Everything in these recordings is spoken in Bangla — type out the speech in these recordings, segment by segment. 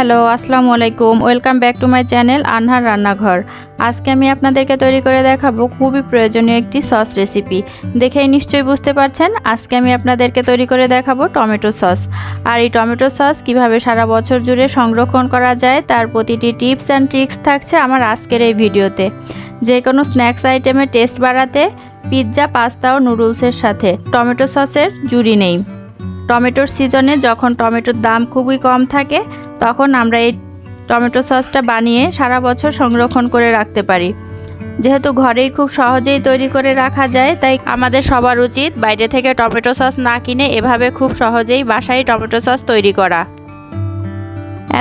হ্যালো আসসালামু আলাইকুম welcome back to my channel আনহার রান্নাঘর। আজকে আমি আপনাদেরকে তৈরি করে দেখাবো খুবই প্রয়োজনীয় একটি সস রেসিপি। দেখেই নিশ্চয়ই বুঝতে পারছেন আজকে আমি আপনাদেরকে তৈরি করে দেখাবো টমেটো সস। আর এই টমেটো সস কিভাবে সারা বছর জুড়ে সংরক্ষণ করা যায় তার প্রতিটি টিপস অ্যান্ড ট্রিক্স থাকছে আমার আজকের এই ভিডিওতে। যে কোনো স্ন্যাক্স আইটেমের টেস্ট বাড়াতে পিৎজা, পাস্তা ও নুডলসের সাথে টমেটো সসের জুড়ি নেই। টমেটোর সিজনে যখন টমেটোর দাম খুবই কম থাকে তখন আমরা এই টমেটো সসটা বানিয়ে সারা বছর সংরক্ষণ করে রাখতে পারি। যেহেতু ঘরেই খুব সহজেই তৈরি করে রাখা যায়, তাই আমাদের সবার উচিত বাইরে থেকে টমেটো সস না কিনে এভাবে খুব সহজেই বাসায় টমেটো সস তৈরি করা।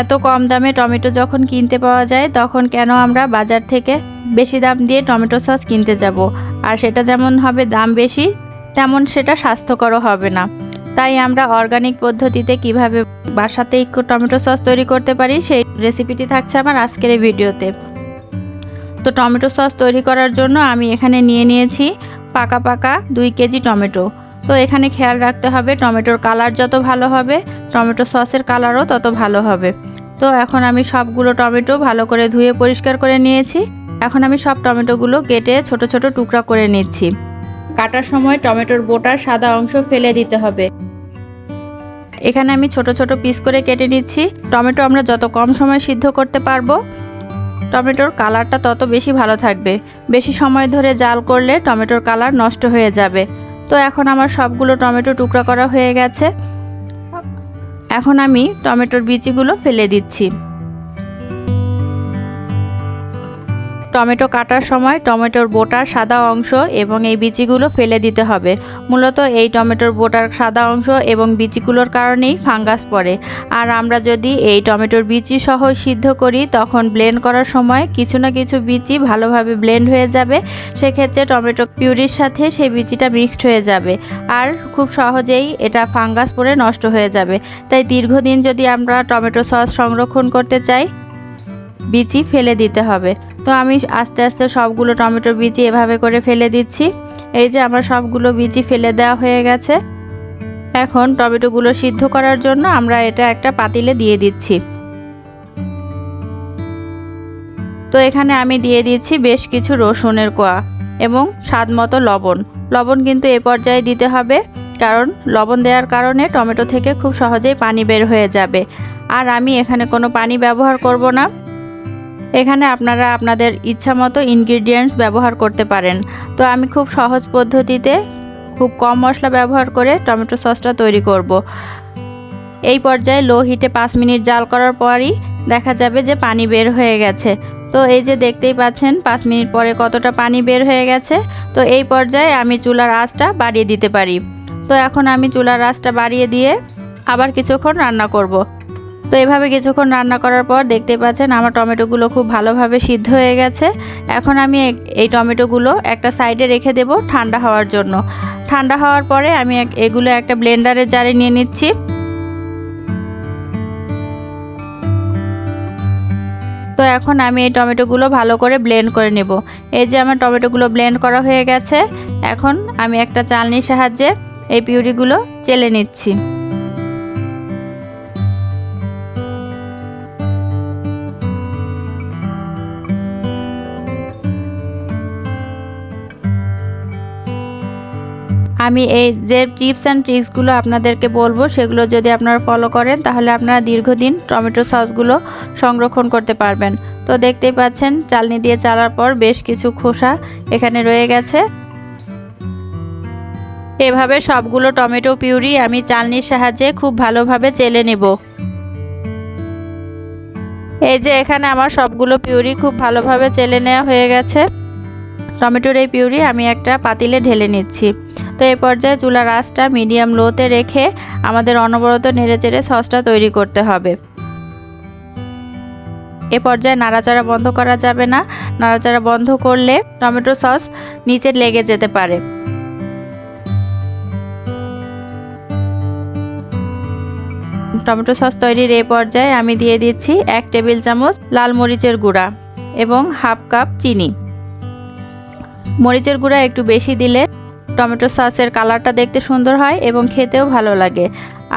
এত কম দামে টমেটো যখন কিনতে পাওয়া যায় তখন কেন আমরা বাজার থেকে বেশি দাম দিয়ে টমেটো সস কিনতে যাব? আর সেটা যেমন হবে দাম বেশি তেমন সেটা স্বাস্থ্যকরও হবে না। তাই আমরা অর্গানিক পদ্ধতিতে কিভাবে বাসাতেই টমেটো সস তৈরি করতে পারি সেই রেসিপিটি থাকছে আমার আজকের এই ভিডিওতে। তো টমেটো সস তৈরি করার জন্য আমি এখানে নিয়ে নিয়েছি পাকা 2 কেজি টমেটো। তো এখানে খেয়াল রাখতে হবে টমেটোর কালার যত ভালো হবে টমেটো সসের কালারও তত ভালো হবে। তো এখন আমি সবগুলো টমেটো ভালো করে ধুয়ে পরিষ্কার করে নিয়েছি। এখন আমি সব টমেটোগুলো কেটে ছোট ছোট টুকরা করে নিচ্ছি। কাটার সময় টমেটোর বোটার সাদা অংশ ফেলে দিতে হবে। এখানে আমি ছোট ছোট পিস করে কেটে নিচ্ছি। টমেটো আমরা যত কম সময় সিদ্ধ করতে পারবো টমেটোর কালারটা তত বেশি ভালো থাকবে। বেশি সময় ধরে জাল করলে টমেটোর কালার নষ্ট হয়ে যাবে। তো এখন আমার সবগুলো টমেটো টুকরা করা হয়ে গেছে। এখন আমি টমেটোর বিচিগুলো ফেলে দিচ্ছি। টমেটো কাটার সময় টমেটোর বোটার সাদা অংশ এবং এই বিচিগুলো ফেলে দিতে হবে। মূলত এই টমেটোর বোটার সাদা অংশ এবং বিচিগুলোর কারণেই ফাঙ্গাস পড়ে। আর আমরা যদি এই টমেটোর বিচি সহ সিদ্ধ করি তখন ব্লেন্ড করার সময় কিছু না কিছু বিচি ভালোভাবে ব্লেন্ড হয়ে যাবে। সেক্ষেত্রে টমেটো পিউরির সাথে সেই বিচিটা মিক্সড হয়ে যাবে আর খুব সহজেই এটা ফাঙ্গাস পড়ে নষ্ট হয়ে যাবে। তাই দীর্ঘদিন যদি আমরা টমেটো সস সংরক্ষণ করতে চাই বিচি ফেলে দিতে হবে। তো আমি আস্তে আস্তে সবগুলো টমেটোর বিচি এভাবে করে ফেলে দিচ্ছি। এই যে আমার সবগুলো বিচি ফেলে দেওয়া হয়ে গেছে। এখন টমেটোগুলো সিদ্ধ করার জন্য আমরা এটা একটা পাতিলে দিয়ে দিচ্ছি। তো এখানে আমি দিয়ে দিচ্ছি বেশ কিছু রসুনের কোয়া এবং স্বাদ মতো লবণ। লবণ কিন্তু এ পর্যায়ে দিতে হবে, কারণ লবণ দেওয়ার কারণে টমেটো থেকে খুব সহজেই পানি বের হয়ে যাবে। আর আমি এখানে কোনো পানি ব্যবহার করব না। এখানে আপনারা আপনাদের ইচ্ছা মতো ইনগ্রিডিয়েন্টস ব্যবহার করতে পারেন। তো আমি খুব সহজ পদ্ধতিতে খুব কম মশলা ব্যবহার করে টমেটো সসটা তৈরি করব। এই পর্যায়ে লো হিটে 5 মিনিট জাল করার পরই দেখা যাবে যে পানি বের হয়ে গেছে। তো এই যে দেখতেই পাচ্ছেন 5 মিনিট পরে কতটা পানি বের হয়ে গেছে। তো এই পর্যায়ে আমি চুলার আঁচটা বাড়িয়ে দিতে পারি। তো এখন আমি চুলার আঁচটা বাড়িয়ে দিয়ে আবার কিছুক্ষণ রান্না করব। তো এভাবে কিছুক্ষণ রান্না করার পর দেখতে পাচ্ছেন আমার টমেটোগুলো খুব ভালোভাবে সিদ্ধ হয়ে গেছে। এখন আমি এই টমেটোগুলো একটা সাইডে রেখে দেব ঠান্ডা হওয়ার জন্য। ঠান্ডা হওয়ার পরে আমি এগুলো একটা ব্লেন্ডারের জারে নিয়ে নিচ্ছি। তো এখন আমি এই টমেটোগুলো ভালো করে ব্লেন্ড করে নেব। এই যে আমার টমেটোগুলো ব্লেন্ড করা হয়ে গেছে। এখন আমি একটা চালনির সাহায্যে এই পিউরিগুলো চেলে নিচ্ছি। আমি এই যে টিপস অ্যান্ড ট্রিক্সগুলো আপনাদেরকে বলবো সেগুলো যদি আপনারা ফলো করেন তাহলে আপনারা দীর্ঘদিন টমেটো সসগুলো সংরক্ষণ করতে পারবেন। তো দেখতেই পাচ্ছেন চালনি দিয়ে চালার পর বেশ কিছু খোসা এখানে রয়ে গেছে। এভাবে সবগুলো টমেটো পিউরি আমি চালনির সাহায্যে খুব ভালোভাবে চেলে নেব। এই যে এখানে আমার সবগুলো পিউরি খুব ভালোভাবে চেলে নেওয়া হয়ে গেছে। টমেটোর এই পিউরি আমি একটা পাতিলে ঢেলে নিচ্ছি। তো এই পর্যায়ে চুলার আঁচটা মিডিয়াম লোতে রেখে আমাদের অনবরত নেড়েচেড়ে সসটা তৈরি করতে হবে। এ পর্যায়ে নাড়াচাড়া বন্ধ করা যাবে না। নাড়াচাড়া বন্ধ করলে টমেটো সস নিচে লেগে যেতে পারে। টমেটো সস তৈরির এই পর্যায়ে আমি দিয়ে দিচ্ছি 1 টেবিল চামচ লাল মরিচের গুঁড়া এবং হাফ কাপ চিনি। মরিচের গুঁড়া একটু বেশি দিলে টমেটো সসের কালারটা দেখতে সুন্দর হয় এবং খেতেও ভালো লাগে।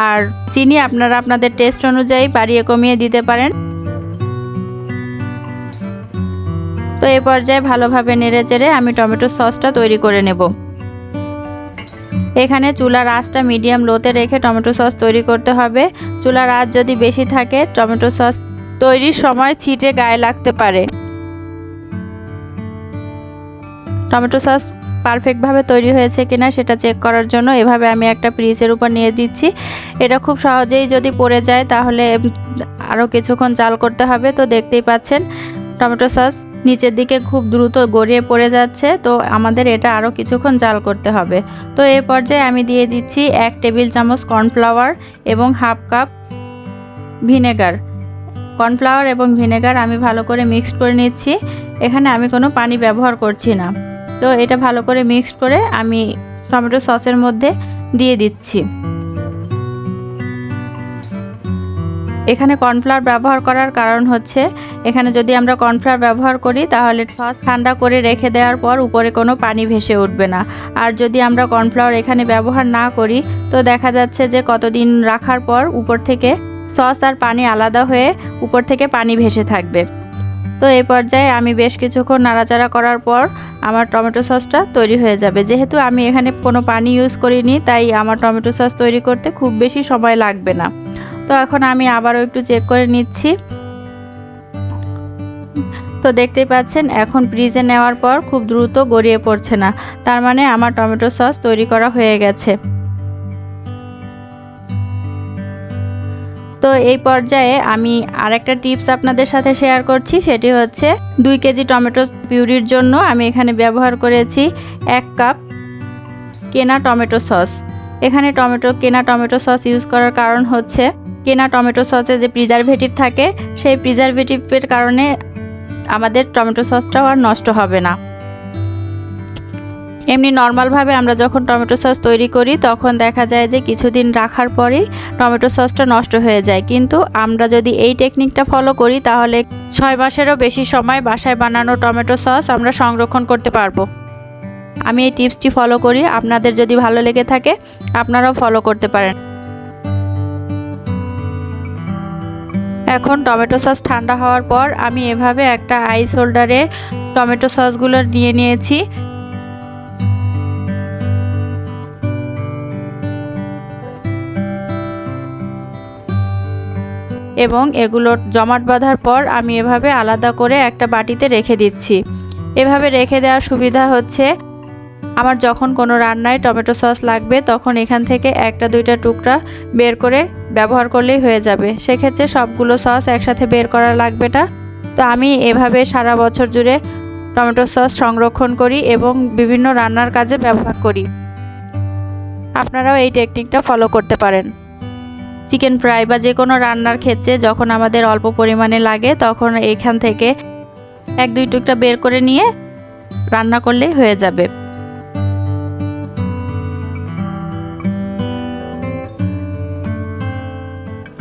আর চিনি আপনারা আপনাদের টেস্ট অনুযায়ী বাড়িয়ে কমিয়ে দিতে পারেন। তো এই পর্যায়ে ভালোভাবে নেড়েচেড়ে আমি টমেটো সসটা তৈরি করে নেব। এখানে চুলার আঁচটা মিডিয়াম লোতে রেখে টমেটো সস তৈরি করতে হবে। চুলার আঁচ যদি বেশি থাকে টমেটো সস তৈরির সময় ছিটে গায়ে লাগতে পারে। টমেটো সস পারফেক্টভাবে তৈরি হয়েছে কিনা সেটা চেক করার জন্য এভাবে আমি একটা পিসের উপর নিয়ে দিচ্ছি। এটা খুব সহজেই যদি পড়ে যায় তাহলে আরও কিছুক্ষণ জাল করতে হবে। তো দেখতেই পাচ্ছেন টমেটো সস নিচের দিকে খুব দ্রুত গড়িয়ে পড়ে যাচ্ছে, তো আমাদের এটা আরও কিছুক্ষণ জাল করতে হবে। তো এই পর্যায়ে আমি দিয়ে দিচ্ছি 1 টেবিল চামচ কর্নফ্লাওয়ার এবং হাফ কাপ ভিনেগার। কর্নফ্লাওয়ার এবং ভিনেগার আমি ভালো করে মিক্সড করে নিচ্ছি। এখানে আমি কোনো পানি ব্যবহার করছি না। তো এটা ভালো করে মিক্সড করে আমি টমেটো সসের মধ্যে দিয়ে দিচ্ছি। এখানে কর্নফ্লাওয়ার ব্যবহার করার কারণ হচ্ছে এখানে যদি আমরা কর্নফ্লাওয়ার ব্যবহার করি তাহলে সস ঠান্ডা করে রেখে দেওয়ার পর উপরে কোনো পানি ভেসে উঠবে না। আর যদি আমরা কর্নফ্লাওয়ার এখানে ব্যবহার না করি তো দেখা যাচ্ছে যে কতদিন রাখার পর উপর থেকে সস আর পানি আলাদা হয়ে উপর থেকে পানি ভেসে থাকবে। তো এই পর্যায়ে আমি বেশ কিছুক্ষণ নাড়াচাড়া করার পর আমার টমেটো সসটা তৈরি হয়ে যাবে। যেহেতু আমি এখানে কোনো পানি ইউজ করিনি তাই আমার টমেটো সস তৈরি করতে খুব বেশি সময় লাগবে না। তো এখন আমি আবারও একটু চেক করে নিচ্ছি। তো দেখতেই পাচ্ছেন এখন ফ্রিজে নেওয়ার পর খুব দ্রুত গড়িয়ে পড়ছে না, তার মানে আমার টমেটো সস তৈরি করা হয়ে গেছে। তো এই পর্যায়ে আমি আরেকটা টিপস আপনাদের সাথে শেয়ার করছি, সেটি হচ্ছে 2 কেজি টমেটো পিউরির জন্য আমি এখানে ব্যবহার করেছি 1 কাপ কেনা টমেটো সস। এখানে কেনা টমেটো সস ইউজ করার কারণ হচ্ছে কেনা টমেটো সসে যে প্রিজারভেটিভ থাকে সেই প্রিজারভেটিভের কারণে আমাদের টমেটো সসটাও আর নষ্ট হবে না। এমনি নর্মালভাবে আমরা যখন টমেটো সস তৈরি করি তখন দেখা যায় যে কিছুদিন রাখার পরেই টমেটো সসটা নষ্ট হয়ে যায়, কিন্তু আমরা যদি এই টেকনিকটা ফলো করি তাহলে 6 মাসেরও বেশি সময় বাসায় বানানো টমেটো সস আমরা সংরক্ষণ করতে পারবো। আমি এই টিপসটি ফলো করি, আপনাদের যদি ভালো লেগে থাকে আপনারাও ফলো করতে পারেন। এখন টমেটো সস ঠান্ডা হওয়ার পর আমি এভাবে একটা আইস হোল্ডারে টমেটো সসগুলো নিয়ে নিয়েছি। এবং এগুলো জমাট বাঁধার পর আমি এভাবে আলাদা করে একটা বাটিতে রেখে দিচ্ছি। এভাবে রেখে দেওয়ার সুবিধা হচ্ছে আমার যখন কোনো রান্নায় টমেটো সস লাগবে তখন এখান থেকে 1-2টা টুকরা বের করে ব্যবহার করলেই হয়ে যাবে। সেক্ষেত্রে সবগুলো সস একসাথে বের করা লাগবে না। তো আমি এভাবে সারা বছর জুড়ে টমেটো সস সংরক্ষণ করি এবং বিভিন্ন রান্নার কাজে ব্যবহার করি। আপনারাও এই টেকনিকটা ফলো করতে পারেন। চিকেন ফ্রাই বা যে কোনো রান্নার ক্ষেত্রে যখন আমাদের অল্প পরিমাণে লাগে তখন এখান থেকে 1-2 টুকরা বের করে নিয়ে রান্না করলেই হয়ে যাবে।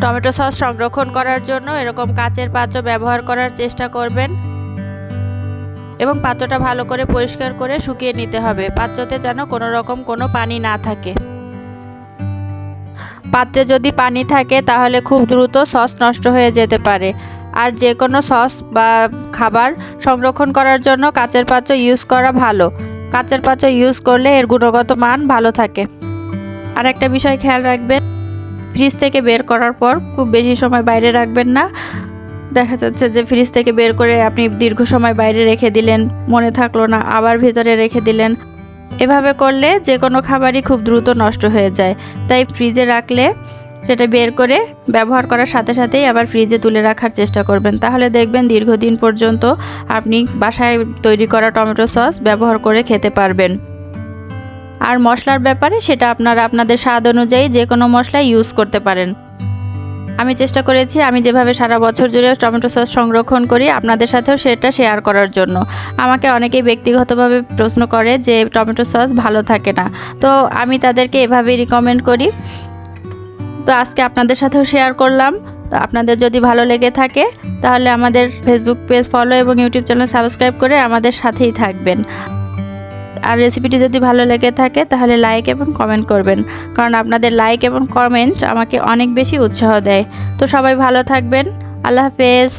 টমেটো সস সংরক্ষণ করার জন্য এরকম কাচের পাত্র ব্যবহার করার চেষ্টা করবেন এবং পাত্রটা ভালো করে পরিষ্কার করে শুকিয়ে নিতে হবে। পাত্রতে যেন কোনো রকম কোনো পানি না থাকে। পাত্রে যদি পানি থাকে তাহলে খুব দ্রুত সস নষ্ট হয়ে যেতে পারে। আর যে কোনো সস বা খাবার সংরক্ষণ করার জন্য কাচের পাত্র ইউজ করা ভালো। কাচের পাত্র ইউজ করলে এর গুণগত মান ভালো থাকে। আর একটা বিষয় খেয়াল রাখবেন, ফ্রিজ থেকে বের করার পর খুব বেশি সময় বাইরে রাখবেন না। দেখা যাচ্ছে যে ফ্রিজ থেকে বের করে আপনি দীর্ঘ সময় বাইরে রেখে দিলেন, মনে থাকলো না, আবার ভিতরে রেখে দিলেন। এভাবে করলে যে কোনো খাবারই খুব দ্রুত নষ্ট হয়ে যায়। তাই ফ্রিজে রাখলে সেটা বের করে ব্যবহার করার সাথে সাথেই আবার ফ্রিজে তুলে রাখার চেষ্টা করবেন। তাহলে দেখবেন দীর্ঘদিন পর্যন্ত আপনি বাসায় তৈরি করা টমেটো সস ব্যবহার করে খেতে পারবেন। আর মশলার ব্যাপারে সেটা আপনারা আপনাদের স্বাদ অনুযায়ী যে কোনো মশলা ইউজ করতে পারেন। আমি চেষ্টা করেছি আমি যেভাবে সারা বছর জুড়ে টমেটো সস সংরক্ষণ করি আপনাদের সাথেও সেটা শেয়ার করার জন্য। আমাকে অনেকেই ব্যক্তিগতভাবে প্রশ্ন করে যে টমেটো সস ভালো থাকে না, তো আমি তাদেরকে এভাবেই রিকমেন্ড করি। তো আজকে আপনাদের সাথেও শেয়ার করলাম। তো আপনাদের যদি ভালো লেগে থাকে তাহলে আমাদের ফেসবুক পেজ ফলো এবং ইউটিউব চ্যানেল সাবস্ক্রাইব করে আমাদের সাথেই থাকবেন। আর রেসিপিটি যদি ভালো লেগে থাকে তাহলে লাইক এবং কমেন্ট করবেন, কারণ আপনাদের লাইক এবং কমেন্ট আমাকে অনেক বেশি উৎসাহ দেয়। তো সবাই ভালো থাকবেন। আল্লাহ হাফেজ।